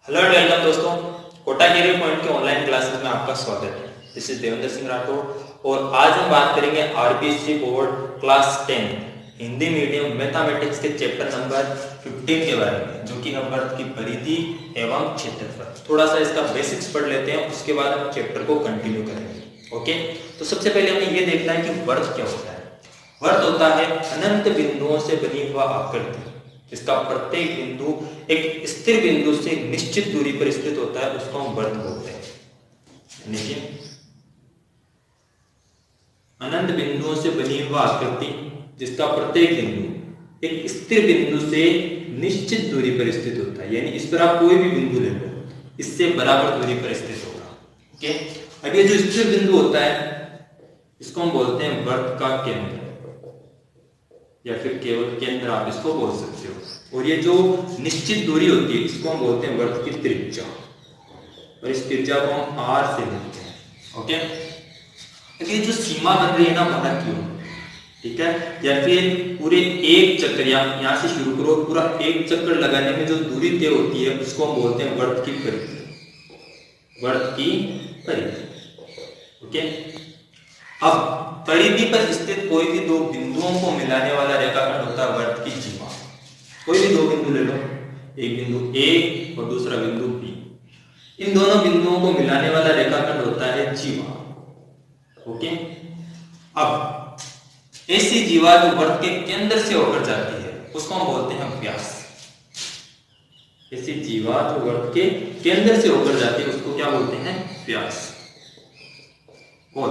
Hello and welcome दोस्तों, Kota career point के online classes में आपका स्वागत है। दिस इज देवेंद्र सिंह राठौर और आज हम बात करेंगे RBSC board class 10 Hindi medium mathematics के चैप्टर नंबर 15 के बारे में, जो कि है वर्त की परिधि एवं क्षेत्रफल। थोड़ा सा इसका बेसिक्स पढ़ लेते हैं, उसके बाद हम चैप्टर को कंटिन्यू करेंगे। ओके, तो सबसे पहले हमें ये देखना है कि वर्त क्या होता है। वर्त होता है अनंत बिंदुओं से बनी हुआ आकृति जिसका प्रत्येक बिंदु एक स्थिर बिंदु से निश्चित दूरी पर स्थित होता है, उसको हम वर्त बोलते हैं। देखिए, अनंत बिंदुओं से बनी हुई आकृति जिसका प्रत्येक बिंदु एक स्थिर बिंदु से निश्चित दूरी पर स्थित होता है, यानी इस पर आप कोई भी बिंदु ले लो, इससे बराबर दूरी पर स्थित होगा। ओके, अब ये जो स्थिर बिंदु होता है इसको हम बोलते हैं वर्त का केंद्र या फिर केवल केंद्र आप इसको बोल सकते हो। और ये जो निश्चित दूरी होती है इसको हम बोलते हैं वर्त की त्रिज्या, और इस त्रिज्या को हम आर से लेते हैं। ओके, ये जो सीमा बन रही है ना बाहर की ओर, ठीक है, या फिर पूरे एक चक्कर यहाँ से शुरू करो, पूरा एक चक्कर लगाने में जो दूरी तय होती है उसको हम बोलते हैं वर्त की परिधि। वर्त की परिधि। ओके, अब परिधि पर स्थित कोई भी दो बिंदुओं को मिलाने वाला रेखाखंड होता है वर्त की जीवा। कोई भी दो बिंदु ले लो, एक बिंदु ए और दूसरा बिंदु बी, इन दोनों बिंदुओं को मिलाने वाला रेखाखंड होता है जीवा। ओके, अब ऐसी जीवा जो वर्त के केंद्र से होकर जाती है उसको हम बोलते हैं व्यास। ऐसी जीवा जो वर्त के केंद्र से होकर जाती है उसको क्या बोलते हैं? व्यास। और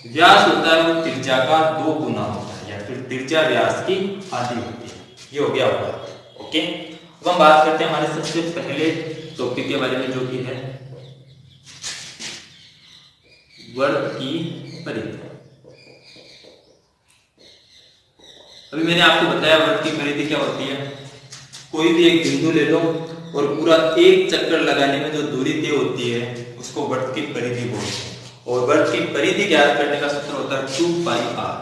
व्यास होता है वो त्रिज्या का 2 गुना होता है, या फिर त्रिज्या व्यास की आधी होती है। ये हो गया वर्त। ओके, अब हम बात करते हैं हमारे सबसे पहले टॉपिक के बारे में, जो कि है वर्त की परिधि। अभी मैंने आपको बताया वर्त की परिधि क्या होती है। कोई भी एक बिंदु ले लो और पूरा एक चक्कर लगाने में जो दूरी तय होती है उसको वर्त की परिधि बोलते हैं। और वर्त की परिधि ज्ञात करने का सूत्र होता है 2 पाई आर।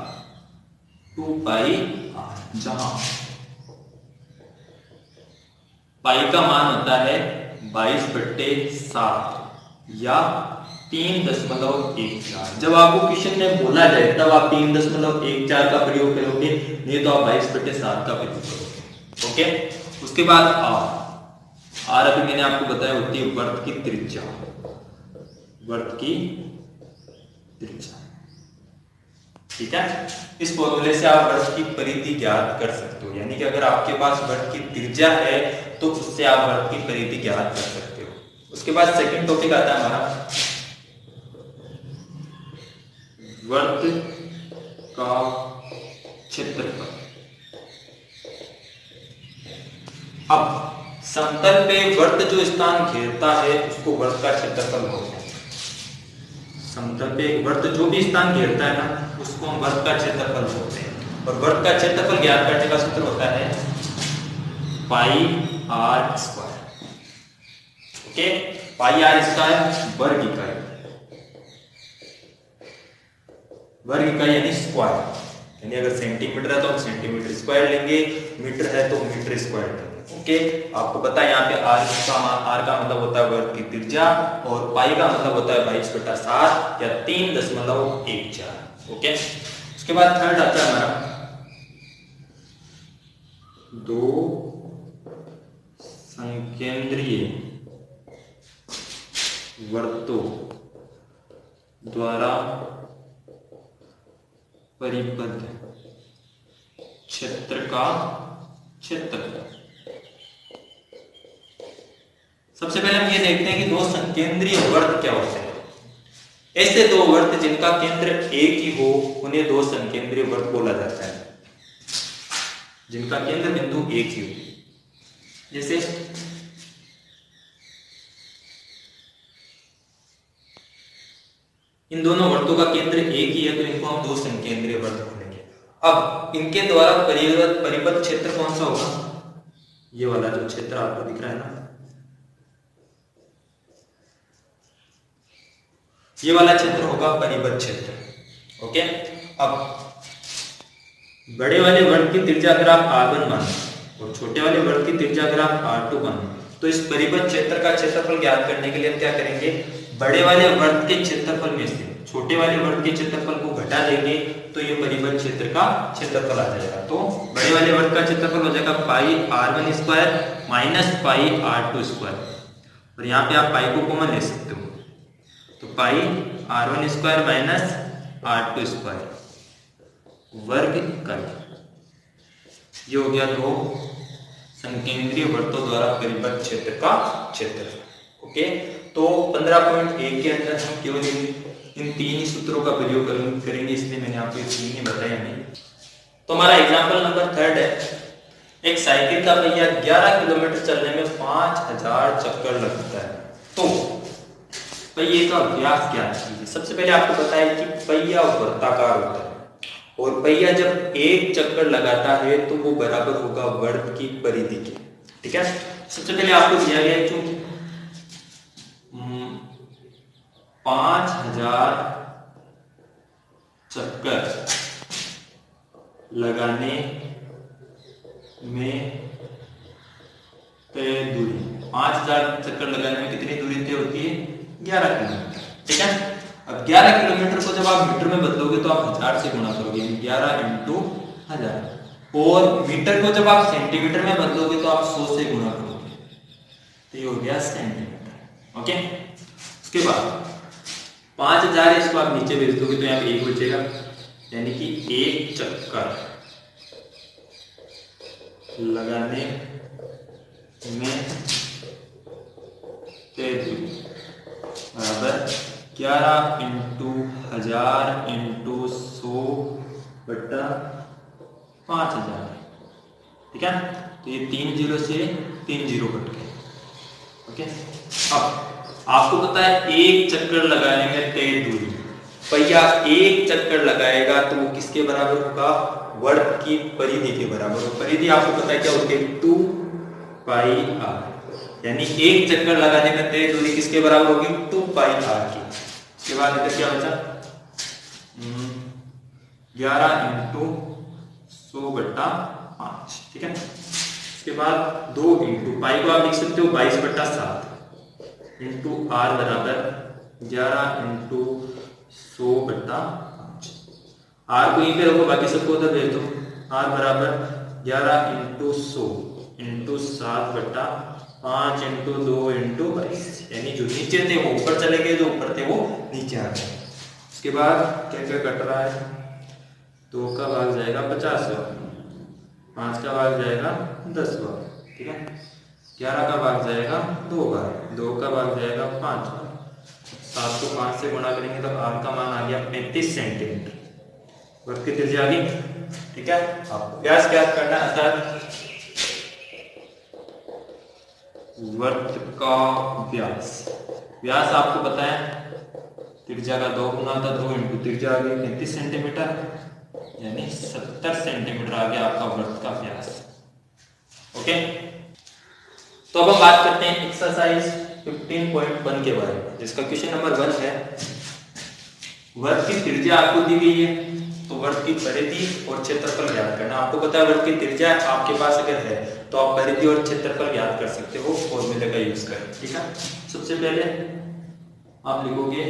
2 पाई आर, जहां पाई का मान होता है 22/7 या 3.14। जब आपको क्वेश्चन में बोला जाए तब आप 3.14 का प्रयोग करोगे, नहीं तो आप 22/7 का प्रयोग करोगे। ओके, उसके बाद आर अभी मैंने आपको बताया होती है वर्त की त्रिज्या। वर्त की त्रिज्या, ठीक है। इस फॉर्मूले से आप वर्त की परिधि ज्ञात कर सकते हो, यानी कि अगर आपके पास वर्त की त्रिज्या है तो उससे आप वर्त की परिधि ज्ञात कर सकते हो। उसके बाद सेकंड टॉपिक आता है हमारा वर्त का क्षेत्रफल। अब समतल पे वर्त जो स्थान घेरता है उसको वर्त का क्षेत्रफल बोलते हैं। समतल पे एक वर्त जो भी स्थान घेरता है ना उसको हम वर्त का क्षेत्रफल बोलते हैं। और वर्त का क्षेत्रफल ज्ञात करने का सूत्र होता है pi r square. Okay, pi r square वर्ग इकाई। वर्ग इकाई यानी स्क्वायर, यानी अगर सेंटीमीटर है तो हम सेंटीमीटर स्क्वायर लेंगे, मीटर है तो मीटर स्क्वायर लेंगे। ओके, आपको पता है यहाँ पे आर का मतलब होता है वर्ग की त्रिज्या और पाई का मतलब होता है 22/7 या 3.14। ओके, उसके बाद थर्ड आता है हमारा 2 संकेंद्रीय वर्तों द्वारा परिबद्ध क्षेत्र का क्षेत्रफल। सबसे पहले हम ये देखते हैं कि 2 संकेंद्रीय वर्त क्या होते हैं। ऐसे 2 वर्त जिनका केंद्र एक ही हो उन्हें 2 संकेंद्रीय वर्त बोला जाता है, जिनका केंद्र बिंदु एक ही हो। जैसे इन दोनों वर्तों का केंद्र एक ही है तो इनको हम 2 संकेंद्रीय वर्त बोलेंगे। अब इनके द्वारा परिबद्ध क्षेत्र कौन सा होगा? ये वाला जो क्षेत्र आपको दिख रहा है ना, ये वाला क्षेत्र होगा परिबद्ध क्षेत्र। ओके, अब बड़े वाले वर्त की त्रिज्या अगर आप r1 मानो और छोटे वाले वर्त की त्रिज्या अगर आप r2 मानो तो इस परिबद्ध क्षेत्र का क्षेत्रफल ज्ञात करने के लिए हम क्या करेंगे, बड़े वाले वर्ग के क्षेत्रफल में से छोटे वाले वर्ग के क्षेत्रफल को घटा देंगे तो ये परिबद्ध क्षेत्र का क्षेत्रफल आ जाएगा। तो बड़े वाले वर्ग का क्षेत्रफल हो जाएगा पाई r1 square minus pi r2 square, और यहाँ पे आप पाई को कॉमन ले सकते हो, तो पाई r1 square minus r2 square वर्ग इकाई। ये हो गया दो संकेंद्रीय वृत्तों द्वारा परिबद्ध क्षेत्र का क्षेत्रफल। ओके, तो 15.1 के अंदर हम केवल इन तीन ही सूत्रों का प्रयोग करेंगे, इसलिए मैंने आपको ये तीन ही बताया नहीं। तो हमारा एग्जांपल नंबर 3 है, एक साइकिल का पहिया 11 किलोमीटर चलने में 5000 चक्कर लगता है, तो पहिए का व्यास क्या है। सबसे पहले आपको पता है कि पहिया वर्ताकार होता है और पहिया जब एक चक्कर लगाता है तो वो बराबर होगा वर्ग की परिधि के। ठीक है, सबसे पहले आपको दिया गया है क्योंकि 5000 चक्कर लगाने में तय दूरी, 5000 चक्कर लगाने में कितनी दूरी तय होती है, 11 किलोमीटर। ठीक है, अब 11 किलोमीटर को जब आप मीटर में बदलोगे तो आप 1000 से गुणा करोगे, 11 × 1000, और मीटर को जब आप सेंटीमीटर में बदलोगे तो आप 100 से गुणा करोगे, तो ये हो गया सेंटीमीटर। ओके, उसके बाद 5000 इसको आप नीचे भेज दोगे तो यहाँ पे 1 बचेगा, यानी कि एक चक्कर लगाने में तय दूरी बराबर 11 × 1000 × 100 बटा 5000। ठीक है, तो ये 3 0 से 3 0 कट गए। ओके, अब आपको पता है एक चक्कर लगाने में तय दूरी, पहिया एक चक्कर लगाएगा तो वो किसके बराबर होगा, वर्ग की परिधि के बराबर होगा। परिधि आपको पता है क्या होती है, 2 पाई r, यानी एक चक्कर लगाने में तय दूरी किसके बराबर होगी, 2 पाई r की। उसके बाद इधर क्या बचा, 11 × 100 बटा 5। ठीक है, उसके बाद 2 × पाई को आप लिख सकते हो 22 बटा 7 इंटू r बराबर 11 × 100 बटा 5। r को यहीं पे रखो, बाकी सबको उधर भेज दो। r बराबर 11 × 100 × 7 बटा 5 × 2 × 22, यानी जो नीचे थे वो ऊपर चले गए, जो ऊपर थे वो नीचे आ गए। उसके बाद क्या क्या कट रहा है, 2 का भाग जाएगा 50वां, 5 का भाग जाएगा 10वां। ठीक है, 11 का भाग जाएगा 2 बार, 2 का भाग जाएगा 5 बार, 7 को 5 से गुणा करेंगे तो r का मान आ गया 35 सेंटीमीटर, वर्ग की त्रिज्या आ गई। ठीक है, आपको व्यास ज्ञात करना है, अर्थात वर्ग का व्यास। व्यास आपको पता है त्रिज्या का 2 गुना था, 2 × त्रिज्या आ गई 35 सेंटीमीटर, यानी 70 सेंटीमीटर आ गया आपका वर्ग का व्यास। ओके, तो अब हम बात करते हैं एक्सरसाइज 15.1 के बारे में, जिसका क्वेश्चन नंबर 1 है, वर्ग की त्रिज्या आपको दी गई है, तो वर्ग की परिधि और क्षेत्रफल ज्ञात करना। आपको पता है वर्ग की त्रिज्या आपके पास अगर है तो आप परिधि और क्षेत्रफल ज्ञात कर सकते हो फॉर्मूले का यूज करें। ठीक है, सबसे पहले आप लिखोगे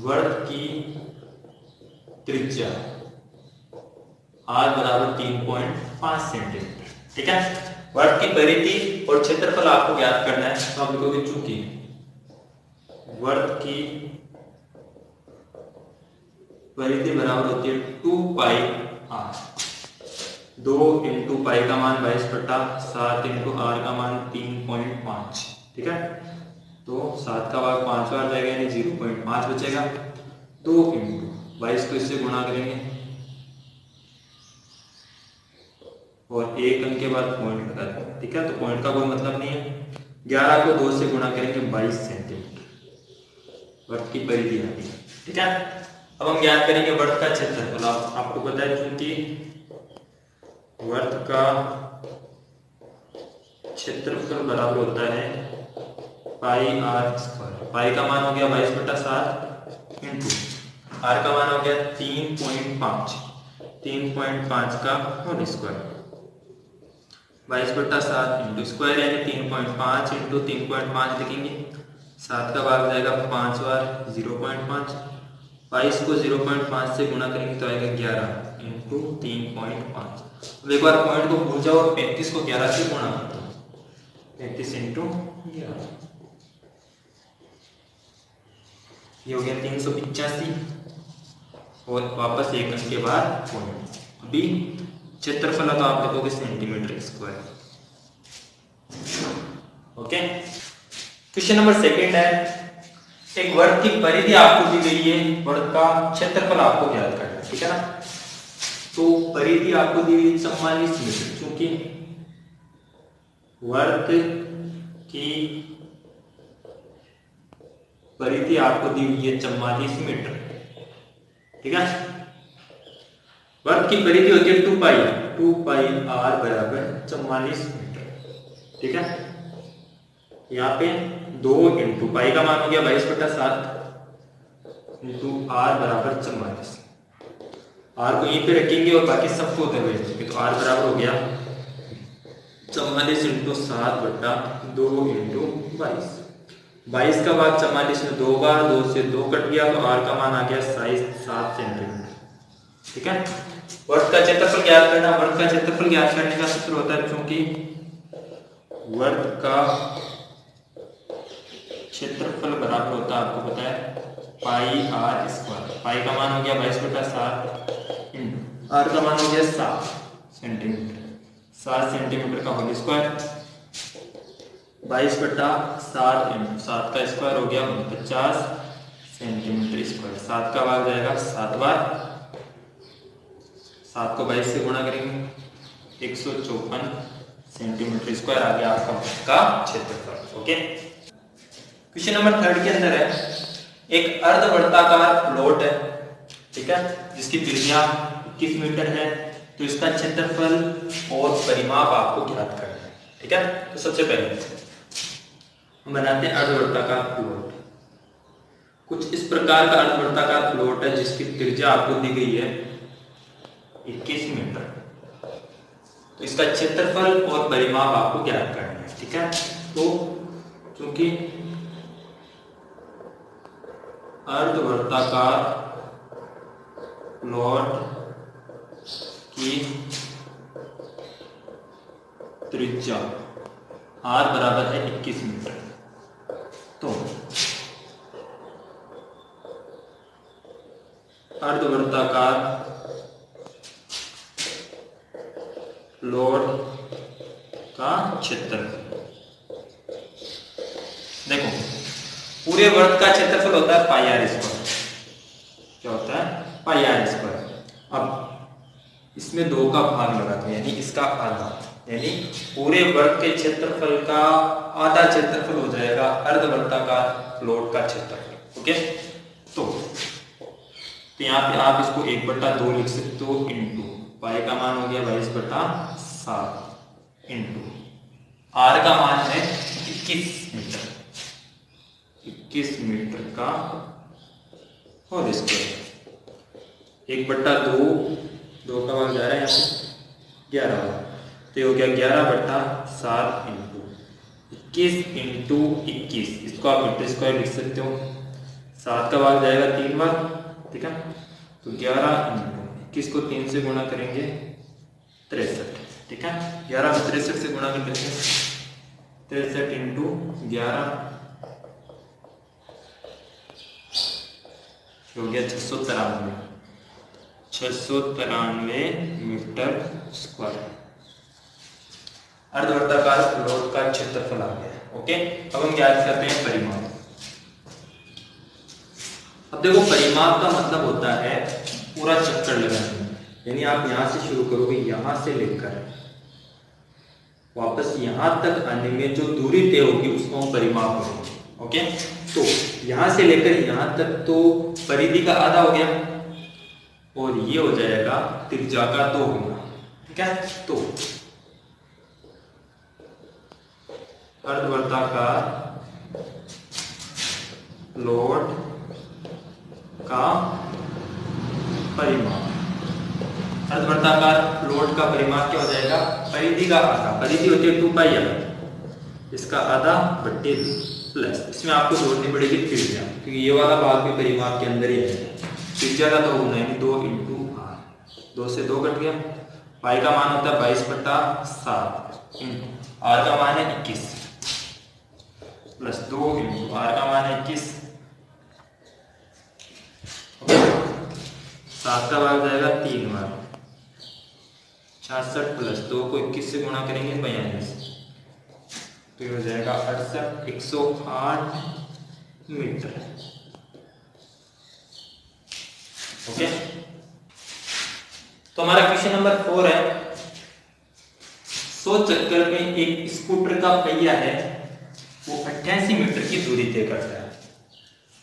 वर्ग की त्रिज्या r बराबर 3.5 सेंटीमीटर। ठीक है, वर्ग की परिधि और क्षेत्रफल आपको ज्ञात करना है, तो आप लिखोगे चूंकि वर्ग की परिधि बराबर होती है 2 पाई r, 2 × पाई का मान 22 बटा 7 × r का मान 3.5। ठीक है, तो 7 का भाग 5 बार जाएगा, यानी 0.5 बचेगा। 2 × 22 को इससे गुणा करेंगे और एक अंक के बाद पॉइंट लगा देंगे। ठीक है, तो पॉइंट का कोई मतलब नहीं है। 11 को 2 से गुणा करेंगे 22 सेंटीमीटर, वर्ग की परिधि आती है। ठीक है, अब हम ज्ञात करेंगे वर्ग का क्षेत्रफल। आपको पता है क्योंकि वर्ग का क्षेत्रफल बराबर होता है पाई r स्क्वायर। पाई का मान हो गया 22 बटा 7 इंटू r का मान हो गया 3.5 का होल स्क्वायर 22/7 इंटू स्क्वायर यानी 3.5 इंटू 3.5 लिखेंगे। 7 का भाग जाएगा 5 बार 0.5। 22 को 0.5 से गुणा करेंगे तो आएगा 11 इंटू 3.5। अब एक बार पॉइंट को भूल जाओ और 35 को 11 से गुणा कर दो। 35 इंटू 11 ये हो गया 385 और वापस एक अंक के बाद पॉइंट। अभी क्षेत्रफल तो आप लिखोगे centimetre square. Okay, question number second है, एक वर्ग की परिधि आपको दी गई है, वर्ग का क्षेत्रफल आपको ज्ञात करना है, ठीक है ना। तो परिधि आपको दी हुई 44 मीटर, क्योंकि वर्ग की परिधि आपको दी हुई है 44 मीटर, ठीक है। वर्ग की परिधि होती है 2 पाई r बराबर 44 मीटर, ठीक है। यहाँ पे 2 इंटू पाई का मान हो गया 22/7 इंटू r बराबर 44। r को यहीं पे रखेंगे और बाकी सबको उधर भेज देंगे, तो r बराबर हो गया 44 इंटू 7/2 इंटू 22। 22 का भाग 44 में 2 बार, 2 से 2 कट गया, तो r का मान आ गया 7 सेंटीमीटर, ठीक है। वर्ग का क्षेत्रफल ज्ञात करना, वर्ग का क्षेत्रफल ज्ञात करने का सूत्र होता है, क्योंकि वर्ग का क्षेत्रफल बराबर होता है, आपको पता है, पाई r स्क्वायर। पाई का मान हो गया 22/7 इंटू r का मान हो गया 7 सेंटीमीटर। 7 सेंटीमीटर का होल स्क्वायर 22/7 इंटू 7 का स्क्वायर हो गया 49 सेंटीमीटर स्क्वायर। 7 का भाग जाएगा 7 बार, 7 को 22 से गुणा करेंगे 154 सेंटीमीटर स्क्वायर आ गया आपका वर्ग का क्षेत्रफल। ओके, क्वेश्चन नंबर 3 के अंदर है, एक अर्धवर्ताकार प्लॉट है, ठीक है, जिसकी त्रिज्या 21 मीटर है। तो इसका क्षेत्रफल और परिमाप आपको ज्ञात करना है, ठीक है। तो सबसे पहले हम बनाते हैं अर्धवर्ताकार प्लॉट। कुछ इस प्रकार का अर्धवर्ताकार प्लॉट है जिसकी त्रिज्या आपको दी गई है 21 मीटर। तो इसका क्षेत्रफल और परिमाप आपको ज्ञात करना है, ठीक है। तो क्योंकि अर्धवर्ताकार प्लॉट की त्रिज्या r बराबर है 21 मीटर, तो अर्धवर्ताकार प्लॉट का क्षेत्रफल, देखो पूरे वर्ग का क्षेत्रफल होता है पाई r स्क्वायर। क्या होता है? पाई r स्क्वायर। अब इसमें 2 का भाग लगाते हैं, यानी इसका आधा, यानी पूरे वर्ग के क्षेत्रफल का आधा क्षेत्रफल हो जाएगा अर्धवर्ताकार प्लॉट का क्षेत्रफल। ओके, तो यहाँ पे आप इसको 1/2 लिख सकते हो, इंटू पाई का मान हो गया 22/7 इंटू r का मान है 21 मीटर, 21 मीटर का होल स्क्वायर। 1/2, 2 का मान जा रहा है यहाँ पे 11, तो ये हो गया 11/7 इंटू 21 इंटू 21, इसको आप मीटर स्क्वायर लिख सकते हो। 7 का भाग जाएगा 3 बार, ठीक है। तो 11 इंटू 21 को 3 से गुणा करेंगे 63, ठीक है। 11 को 63 से गुणा कर देते हैं, 63 इंटू 11 हो गया 693 मीटर स्क्वायर। अर्धवर्ताकार प्लॉट का क्षेत्रफल आ गया। ओके, अब हम ज्ञात करते हैं परिमाप। अब देखो, परिमाप का मतलब होता है पूरा चक्कर लगाना, यानी आप यहां से शुरू करोगे, यहां से लेकर वापस यहां तक आने में जो दूरी तय होगी उसको हम परिमाप करेंगे। ओके, तो यहां से लेकर यहां तक तो परिधि का आधा हो गया और ये हो जाएगा त्रिज्या का 2 गुना, ठीक है। तो अर्धवर्ताकार प्लॉट का परिमाप, अर्धवर्ताकार प्लॉट का परिमाप क्या हो जाएगा, परिधि का आधा, परिधि होती है 2 पाई आर, इसका आधा बट्टे प्लस, इसमें आपको जोड़नी पड़ेगी त्रिज्या, क्योंकि ये वाला भाग भी परिमाप के अंदर ही है। त्रिज्या का तो होना है 2 इंटू आर, 2 से 2 कट गया, पाई का मान होता है 22/7 इंटू आर का मान है 21 प्लस 2 इंटू आर का मान है 21, 7 का भाग जाएगा 3 बार, 66 प्लस 2 को 21 से गुणा करेंगे 42, तो ये हो जाएगा 68, 108 मीटर। ओके, तो हमारा क्वेश्चन नंबर 4 है, 100 चक्कर में एक स्कूटर का पहिया है, वो 88 मीटर की दूरी तय करता है।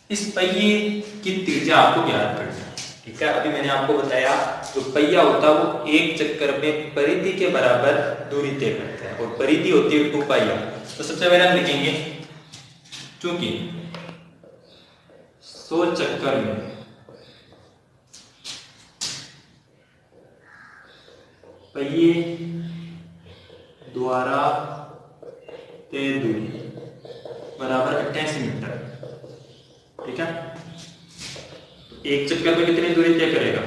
इस पहिए की त्रिज्या आपको ज्ञात करनी है। ठीक है, अभी मैंने आपको बताया जो पहिया होता है वो एक चक्कर में परिधि के बराबर दूरी तय करता है, और परिधि होती है 2 पाई आर। तो सबसे पहले हम लिखेंगे, चूंकि 100 चक्कर में पहिए द्वारा तय दूरी बराबर 88 मीटर। ठीक है, एक चक्कर में कितनी दूरी तय करेगा,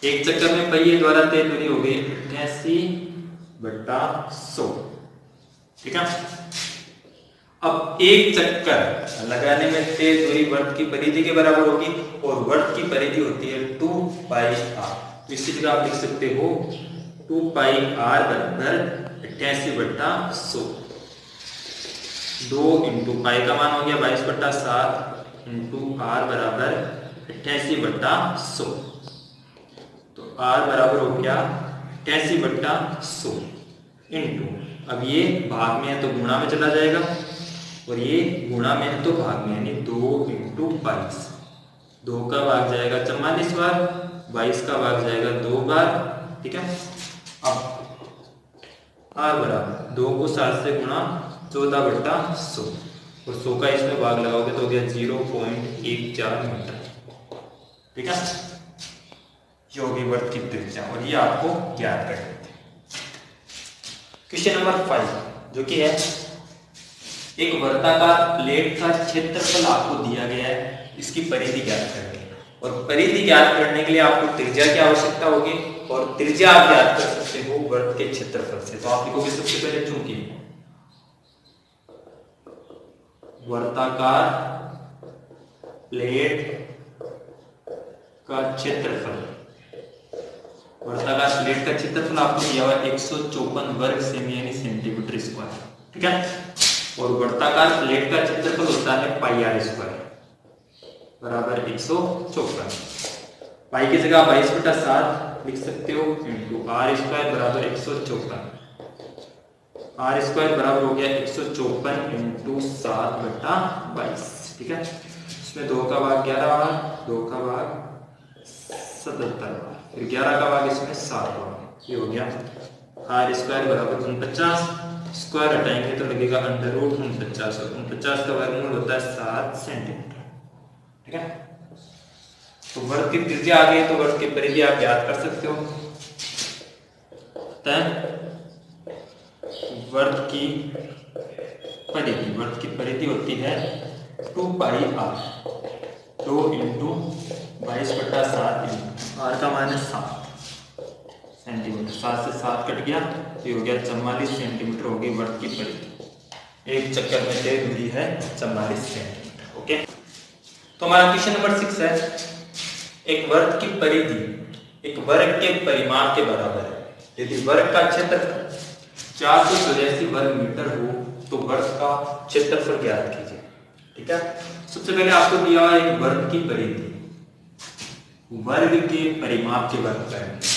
एक चक्कर में पहिए द्वारा तय दूरी हो गई 88/100। ठीक है, अब एक चक्कर लगाने में तय दूरी वर्त की परिधि के बराबर होगी, और वर्त की परिधि होती है 2 पाई आर। तो इसी जगह आप लिख सकते हो 2 पाई आर बराबर 88/100, 2 इंटू पाई का मान हो गया 22/7 इंटू आर बराबर 88/100, तो आर बराबर हो गया 88/100 इंटू, अब ये भाग में है तो गुणा में चला जाएगा, और ये गुणा में है तो भाग में, यानी 2 इंटू 22, 2 का भाग जाएगा 44 बार, 22 का भाग जाएगा 2 बार। ठीक है, अब आर बराबर 2 को 7 से गुणा 14/100, और 100 का इसमें भाग लगाओगे तो हो गया 0.14 मीटर। ठीक है, ये होगी वर्त की त्रिज्या, और ये आपको ज्ञात कर देते हैं। क्वेश्चन नंबर 5 जो कि है, एक वर्ताकार प्लेट का क्षेत्रफल आपको दिया गया है, इसकी परिधि ज्ञात करनी है, और परिधि ज्ञात करने के लिए आपको त्रिज्या की आवश्यकता होगी, और त्रिज्या आप ज्ञात कर सकते हो वर्त के क्षेत्रफल से। तो आप लिखोगे सबसे पहले, चूंकि वर्ताकार प्लेट का क्षेत्रफल, वर्ताकार प्लेट का क्षेत्रफल आपको दिया हुआ 154 वर्ग सेमी यानी सेंटीमीटर स्क्वायर। ठीक है, और वर्ताकार प्लेट का क्षेत्रफल होता है पाई आर स्क्वायर बराबर 154, पाई की जगह 22/7 लिख सकते हो, इंटू आर स्क्वायर बराबर 154, आर स्क्वायर बराबर हो गया 154 इंटू 7/22। ठीक है, इसमें 2 का भाग 11 बार, 2 का भाग 77 बार, फिर 11 का भाग इसमें 7 बार, ये हो गया आर स्क्वायर बराबर 49, स्क्वायर हटाएंगे तो लगेगा √49, और 49 का वर्गमूल होता है 7 सेंटीमीटर। ठीक है, तो वर्त की त्रिज्या आ गई, तो वर्त की परिधि आप ज्ञात कर सकते हो। वर्त की परिधि होती है 2 पाई आर, 2 इंटू 22/7, आर का मान है 7 सेंटीमीटर, 7 से 7 कट गया, तो हो गया 44 सेंटीमीटर होगी वर्त की परिधि। एक चक्कर में तय दूरी है 44 सेंटीमीटर। ओके, तो हमारा क्वेश्चन नंबर 6 है, एक वर्त की परिधि एक वर्ग के परिमाप के बराबर है। यदि वर्ग का क्षेत्रफल 484 वर्ग मीटर हो तो वर्ग का क्षेत्रफल ज्ञात कीजिए। ठीक है, सबसे पहले आपको दिया हुआ एक वर्ग की परिधि, वर्ग के परिमाप के वर्ग करेंगे।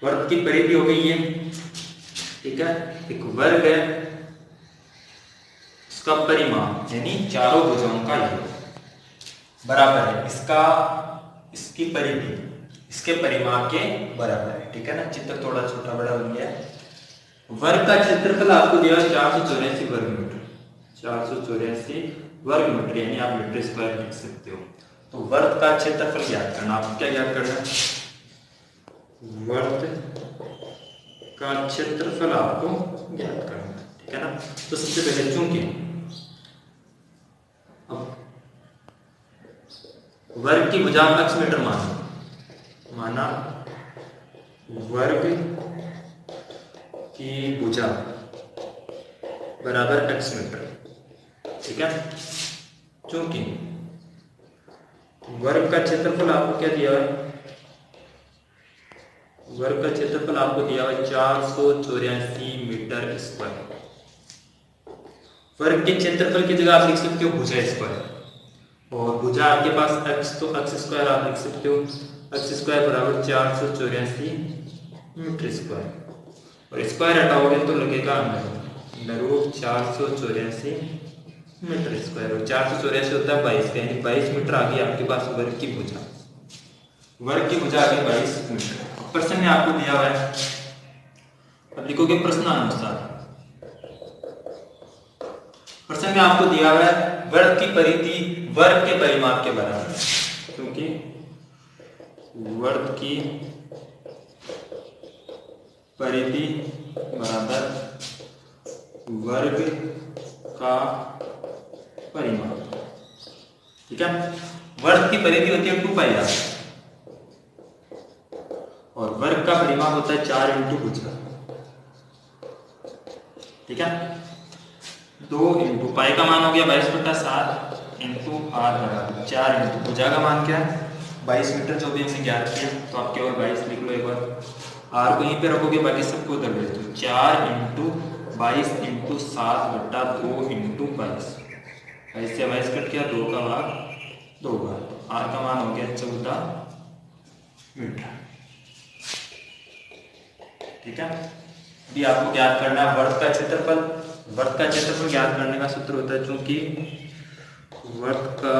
वर्ग की परिधि हो गई है, ठीक है, एक वर्ग है, इसका परिमाप यानी चारों भुजाओं का योग बराबर है इसकी परिधि इसके परिमाप के बराबर है। ठीक है ना, चित्र थोड़ा छोटा बड़ा हो गया। वर्ग का क्षेत्रफल आपको दिया 484 वर्ग मीटर, 484 वर्ग मीटर यानी आप मीटर स्क्वायर लिख सकते हो। तो वर्ग का क्षेत्रफल ज्ञात करना। आपको क्या ज्ञात करना है? वर्ग का क्षेत्रफल आपको ज्ञात करना है, ठीक है ना। तो सबसे पहले चूंकि अब वर्ग की भुजा x मीटर माना वर्ग की भुजा बराबर x मीटर, ठीक है। चूंकि वर्ग का क्षेत्रफल आपको क्या दिया है? वर्ग का क्षेत्रफल आपको दिया हुआ 484 मीटर स्क्वायर। वर्ग के क्षेत्रफल की जगह आप लिख सकते हो भुजा स्क्वायर, और भुजा आपके पास x, तो x स्क्वायर आप लिख सकते हो। x स्क्वायर बराबर 484 मीटर स्क्वायर, और स्क्वायर हटाओगे तो लगेगा अंडर रूट 484 मीटर स्क्वायर, और 484 होता है 22, यानी 22 मीटर आ गई आपके पास वर्ग की भुजा। वर्ग की भुजा आ गई 22 मीटर। प्रश्न में आपको दिया हुआ है, अब लिखोगे प्रश्नानुसार। प्रश्न में आपको दिया हुआ है वर्ग की परिधि वर्ग के परिमाप के बराबर, क्योंकि वर्ग की परिधि बराबर वर्ग का परिमाप, ठीक है। वर्ग की परिधि होती है 2 पाई r, और वर्ग का परिमाप होता है 4 इंटू भुजा, ठीक है। 2 इंटू पाई का मान हो गया 22/7 इंटू r बराबर 4 इंटू भुजा का मान क्या है 22 मीटर, जो भी हमने ज्ञात किया। तो आप केवल 22 लिख लो एक बार, r को यहीं पे रखोगे, बाकी सबको उधर भेज दो। 4 इंटू 22 इंटू 7/2 इंटू 22, 22 से 22 कट गया, 2 का भाग 2 बार, r का मान हो गया 14 मीटर, ठीक है। अभी आपको ज्ञात करना है वर्ग का क्षेत्रफल। वर्ग का क्षेत्रफल ज्ञात करने का सूत्र होता है, चूंकि वर्ग का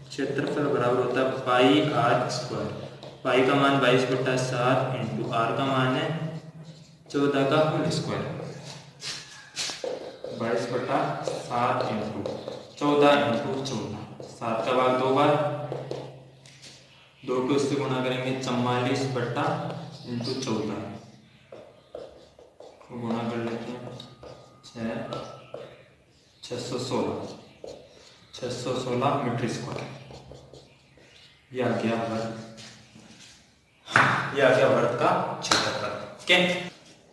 क्षेत्रफल बराबर होता है पाई आर स्क्वायर। पाई का मान 22/7 इंटू आर का मान है 14 का होल स्क्वायर, 22/7 इंटू 14 इंटू 14, 7 का भाग 2 बार, 2 को इससे गुणा करेंगे 44 इंटू 14 को गुणा कर लेते हैं 616 मीटर स्क्वायर। यह आ गया वर्ग का क्षेत्रफल, ओके।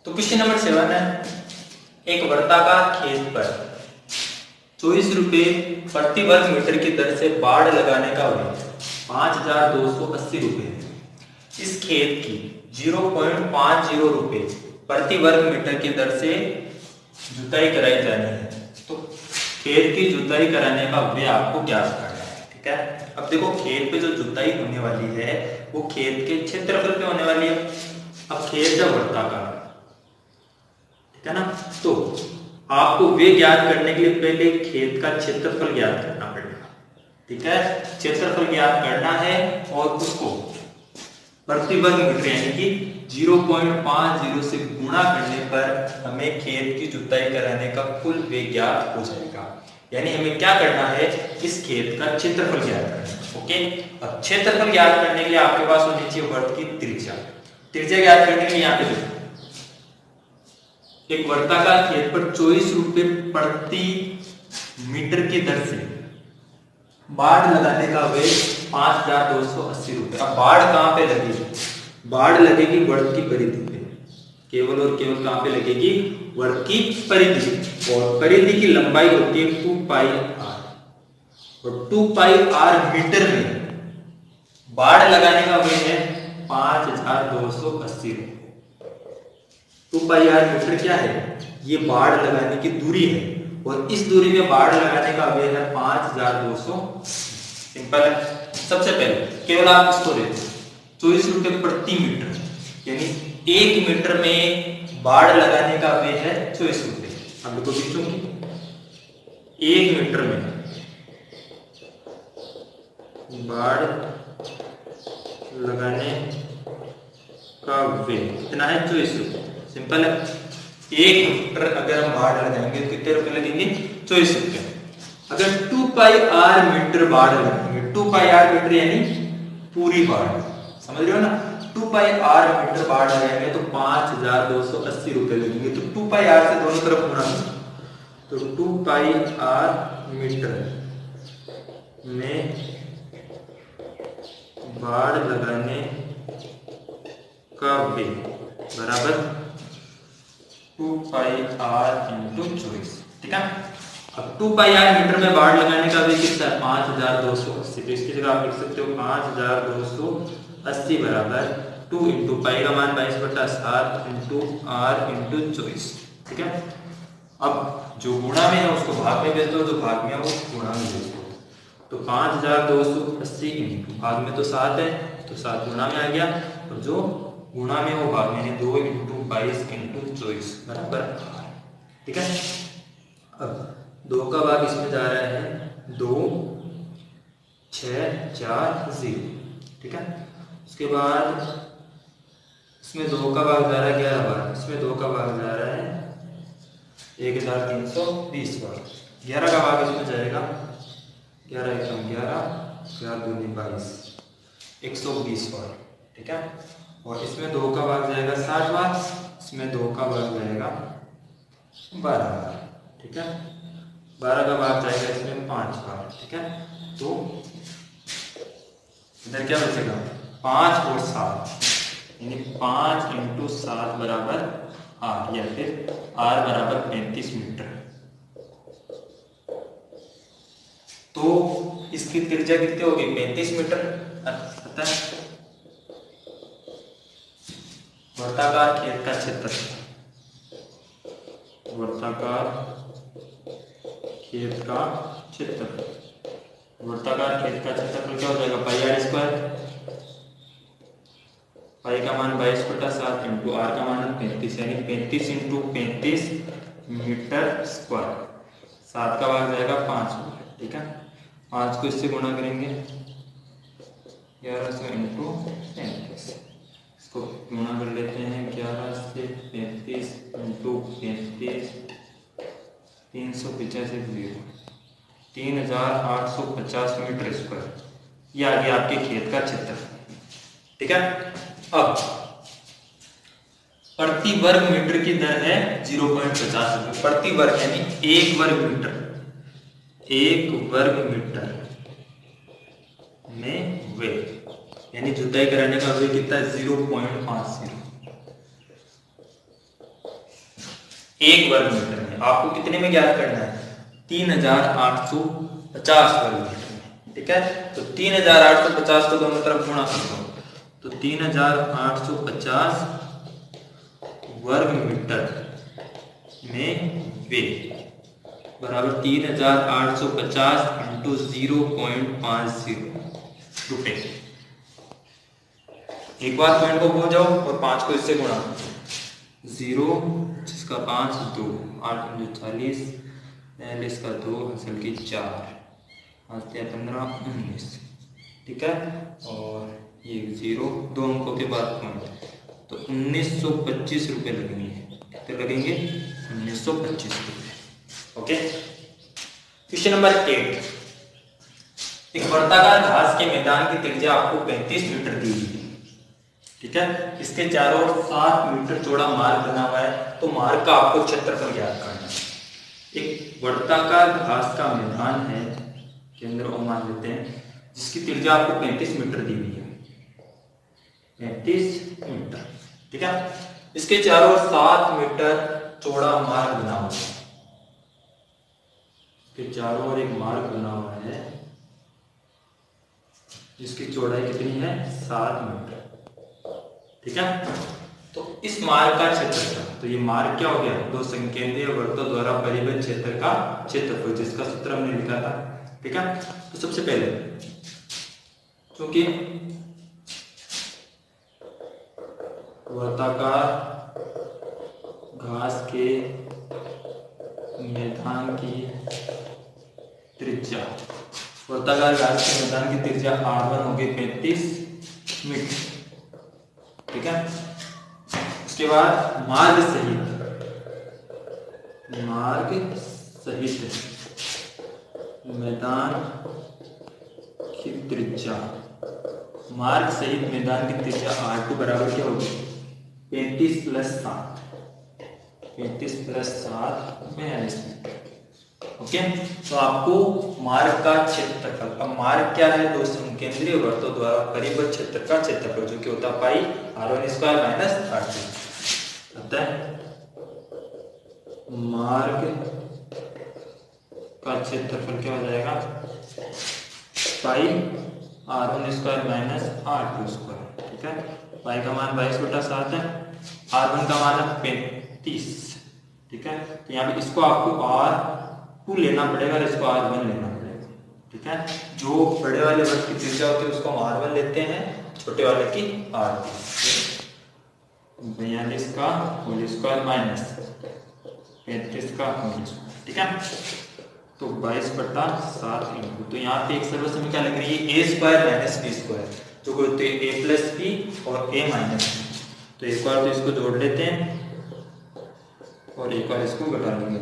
तो क्वेश्चन नंबर 7 है, एक वर्ताकार खेत पर 24 रुपए प्रति वर्ग मीटर की दर से बाड़ लगाने का व्यय 5280 रुपए। इस खेत की 0.50 रुपए प्रति वर्ग मीटर की दर से जुताई कराई जानी है। तो खेत की जुताई कराने का व्यय आपको ज्ञात करना है, ठीक है। अब देखो खेत पे जो जुताई होने वाली है वो खेत के क्षेत्रफल पे होने वाली है। अब खेत जब वर्ताकार, ठीक है ना, तो आपको व्यय ज्ञात करने के लिए पहले खेत का क्षेत्रफल ज्ञात करना पड़ेगा, ठीक है। क्षेत्रफल ज्ञात करना है और उसको प्रति वर्ग मीटर यानी कि 0.50 से गुणा करने पर हमें खेत की जुताई कराने का कुल व्यय ज्ञात हो जाएगा। यानी हमें क्या करना है, इस खेत का क्षेत्रफल ज्ञात करना है, ओके। अब क्षेत्रफल ज्ञात करने के लिए आपके पास होनी चाहिए वर्ग की त्रिज्या। त्रिज्या ज्ञात करने के लिए यहाँ पे देखो, एक वर्ताकार खेत पर 24 रुपए प्रति मीटर की दर से बाड़ लगाने का व्यय 5280 रुपए। अब बाड़ कहां पे लगेगी? बाड़ लगेगी वर्ग की परिधि पे, केवल और केवल कहां पे लगेगी? वर्ग की परिधि, और परिधि की लंबाई होती है 2 पाई r, और 2 पाई r मीटर में बाड़ लगाने का व्यय है 5280 रुपए। 2 पाई r मीटर क्या है? ये बाड़ लगाने की दूरी है, और इस दूरी में बाड़ लगाने का व्यय है 5200। सिंपल है। सबसे पहले केवल आप इसको देखो, 24 रुपए प्रति मीटर, यानी 1 मीटर में बाड़ लगाने का व्यय है 24 रुपए। अब देखो बीचों की 1 मीटर में बाड़ लगाने का व्यय कितना है? 24 रुपए। सिंपल है। 1 मीटर अगर हम बाड़ लगाएंगे तो कितने रुपए लगेंगे? 24 रुपए। अगर 2 पाई r मीटर बाड़ लगाएंगे, 2 2 पाई आर मीटर यानी पूरी बाढ़, समझ रहे हो ना। 2 पाई आर मीटर बाढ़ लगाएंगे तो 5280 रुपए लगेंगे। तो 2 पाई आर से दोनों तरफ गुणा, तो 2 पाई आर मीटर में बाढ़ लगाने का व्यय बराबर 2 पाई आर इंटू 24, ठीक है। अब 2 पाई आर मीटर में बाढ़ लगाने का व्यय कितना है 5280, तो इसकी जगह आप लिख सकते हो 5280 बराबर 2 इंटू पाई का मान 22/7 इंटू आर इंटू 24, ठीक है। अब जो गुणा में है उसको भाग में भेज दो, जो भाग में है वो गुणा में भेज दो। तो 5280 इंटू भाग में तो 7 है तो 7 गुणा में आ गया, और जो गुणा में वो भाग में 2 इंटू 22 इंटू 24 बराबर 8, ठीक है। अब 2 का भाग इसमें जा रहा है 2 6 4 0, ठीक है। उसके बाद इसमें 2 का भाग जा रहा है 11 बार, इसमें 2 का भाग जा रहा है 1320 बार, 11 का भाग इसमें जाएगा 11 एकम 11 4 दूनी 22 120 बार, ठीक है। और इसमें 2 का भाग जाएगा 60 बार, इसमें 2 का भाग जाएगा 12 बार, ठीक है। 12 का भाग जाएगा इसमें 5 बार, ठीक है। तो इधर क्या बचेगा 5 और 7, यानी 5 इंटू 7 बराबर 8, या फिर आर बराबर 35 मीटर। तो इसकी त्रिज्या कितनी होगी 35 मीटर, अतः वर्ताकार खेत का क्षेत्र, वर्ताकार खेत का क्षेत्रफल, वर्ताकार खेत का क्षेत्रफल क्या हो जाएगा पाई आर स्क्वायर, पाई का मान 22/7 इंटू आर का मान 35, यानी 35 इंटू 35 मीटर स्क्वायर। 7 का भाग जाएगा 5, ठीक है। 5 को इससे गुणा करेंगे 1100 इंटू 35, इसको गुणा कर लेते हैं 11 से 35 इंटू 35 385 3850 मीटर स्क्वायर, ये आ गया आपके खेत का क्षेत्र, ठीक है। अब प्रति वर्ग मीटर की दर है 0.50 रुपए प्रति वर्ग, यानी 1 वर्ग मीटर, 1 वर्ग मीटर में वे, यानी जुताई कराने का वे कितना 0.50, 1 वर्ग मीटर में। आपको कितने में ज्ञात करना है 3850 वर्ग मीटर में, ठीक है। तो 3850 को दोनों तरफ गुणा कर दो, तो 3850 वर्ग मीटर में वे बराबर 3850 इंटू 0.50 रुपए। एक बार पॉइंट को भूल जाओ और 5 को इससे गुणा, 0 जिसका 5 2 8 40 41 का 2 असल की 4 5 15 19, ठीक है। और ये 0 2 अंकों के बाद पॉइंट, तो 1925 रुपए लगेंगे, कितने लगेंगे 1925 रुपए, ओके। क्वेश्चन नंबर 8, एक वर्ताकार घास के मैदान की त्रिज्या आपको 35 मीटर दी हुई है, ठीक है। इसके चारों ओर 7 मीटर चौड़ा मार्ग बना हुआ है, तो मार्ग का आपको क्षेत्रफल ज्ञात करना है। एक वर्ताकार घास का मैदान है, केंद्र ओ मान लेते हैं, जिसकी त्रिज्या आपको 35 मीटर दी हुई है, 35 मीटर, ठीक है। इसके चारों ओर 7 मीटर चौड़ा मार्ग बना हुआ है, इसके चारों ओर एक मार्ग बना हुआ है जिसकी चौड़ाई कितनी है 7 मीटर, ठीक है। तो इस मार्ग का क्षेत्रफल, तो ये मार्ग क्या हो गया दो संकेंद्रीय वृत्तों द्वारा परिबद्ध क्षेत्र का क्षेत्रफल, जिसका सूत्र हमने लिखा था, ठीक है। तो सबसे पहले क्योंकि वर्ताकार घास के मैदान की त्रिज्या, वर्ताकार घास के मैदान की त्रिज्या R1 होगी 35 मीटर, ठीक है। उसके बाद मार्ग सहित मैदान की त्रिज्या, मार्ग सहित मैदान की त्रिज्या R2 बराबर क्या होगी 35 + 7, 35 + 7 42 मीटर। ओके, तो आपको मार्ग का क्षेत्रफल, अब मार्ग क्या है, दो समकेंद्रीय वृत्तों द्वारा परिबद्ध क्षेत्र का क्षेत्रफल जो कि होता है पाई r1² - r2 होता है। मार्ग का क्षेत्रफल क्या हो जाएगा पाई r1² - r2²। ठीक है, पाई का मान 22/7 है, r1 का मान है 35। ठीक है, तो यहाँ पे इसको आपको R2 लेना पड़ेगा और इसको R1 लेना पड़ेगा। ठीक है, जो बड़े वाले वृत्त की त्रिज्या होती है उसको हम R1 लेते हैं, छोटे वाले की R2। 42 का होल स्क्वायर माइनस 35 का होल स्क्वायर। ठीक है, तो 22/7 इंटू, तो यहाँ पे एक सर्वस हमें क्या लग रही है a² - b², जो कि होते हैं a + b और a - b। तो एक बार तो इसको जोड़ लेते हैं और एक बार इसको घटा लेंगे,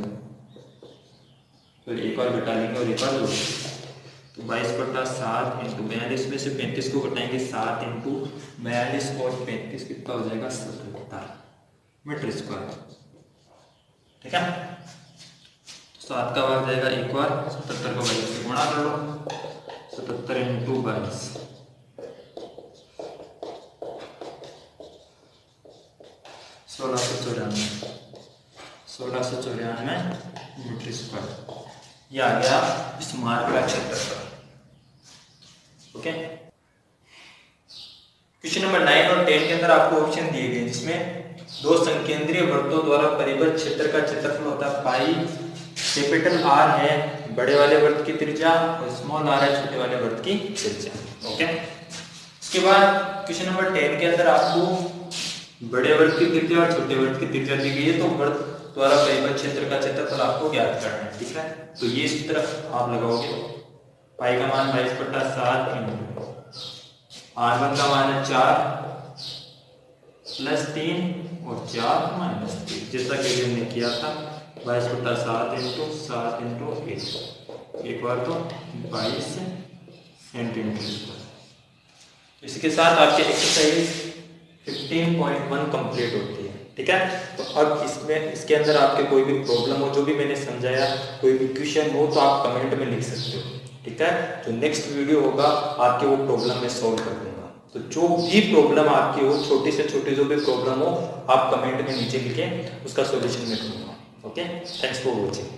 तो एक बार घटा लेंगे और एक बार जोड़ लेंगे। तो 22/7 इंटू 42 में से 35 को घटाएंगे, 7 इंटू 42 और 35 कितना हो जाएगा 77 मीटर स्क्वायर। ठीक है, 7 का भाग जाएगा एक बार, 77 को 22 से गुणा कर लो, 77 इंटू 22 1694 मीटर स्क्वायर। ये आ गया इस मार्ग का क्षेत्रफल। ओके, क्वेश्चन नंबर 9 और 10 के अंदर आपको ऑप्शन दिए गए जिसमें दो संकेंद्रीय वृत्तों द्वारा परिबद्ध क्षेत्र का क्षेत्रफल होता है पाई, कैपिटल R है बड़े वाले वृत्त की त्रिज्या और स्मॉल r है छोटे वाले वृत्त की त्रिज्या। ओके, इसके बाद क्वेश्चन नंबर 10 के अंदर आपको बड़े वृत्त की त्रिज्या और छोटे वृत्त की त्रिज्या दी गई है, तो वृत्त द्वारा परिबद्ध क्षेत्र का क्षेत्रफल आपको ज्ञात करना है। ठीक है, तो ये इस तरफ आप लगाओगे, पाई का मान 22/7 इंटू R1 का मान है 4 + 3 और 4 - 3, जैसा कि हमने किया था 22/7 इंटू 7 इंटू 1, एक बार तो 22 सेंटीमीटर। इसके साथ आपके एक्सरसाइज 15.1 कंप्लीट होती है। ठीक है, तो अब इसमें इसके अंदर आपके कोई भी प्रॉब्लम हो, जो भी मैंने समझाया, कोई भी क्वेश्चन हो तो आप कमेंट में लिख सकते हो। ठीक है, जो नेक्स्ट वीडियो होगा आपके वो प्रॉब्लम में सॉल्व कर दूंगा। तो जो भी प्रॉब्लम आपकी हो, छोटी से छोटी जो भी प्रॉब्लम हो, आप कमेंट में नीचे लिखें, उसका सॉल्यूशन मैं करूंगा। Okay, thanks for watching.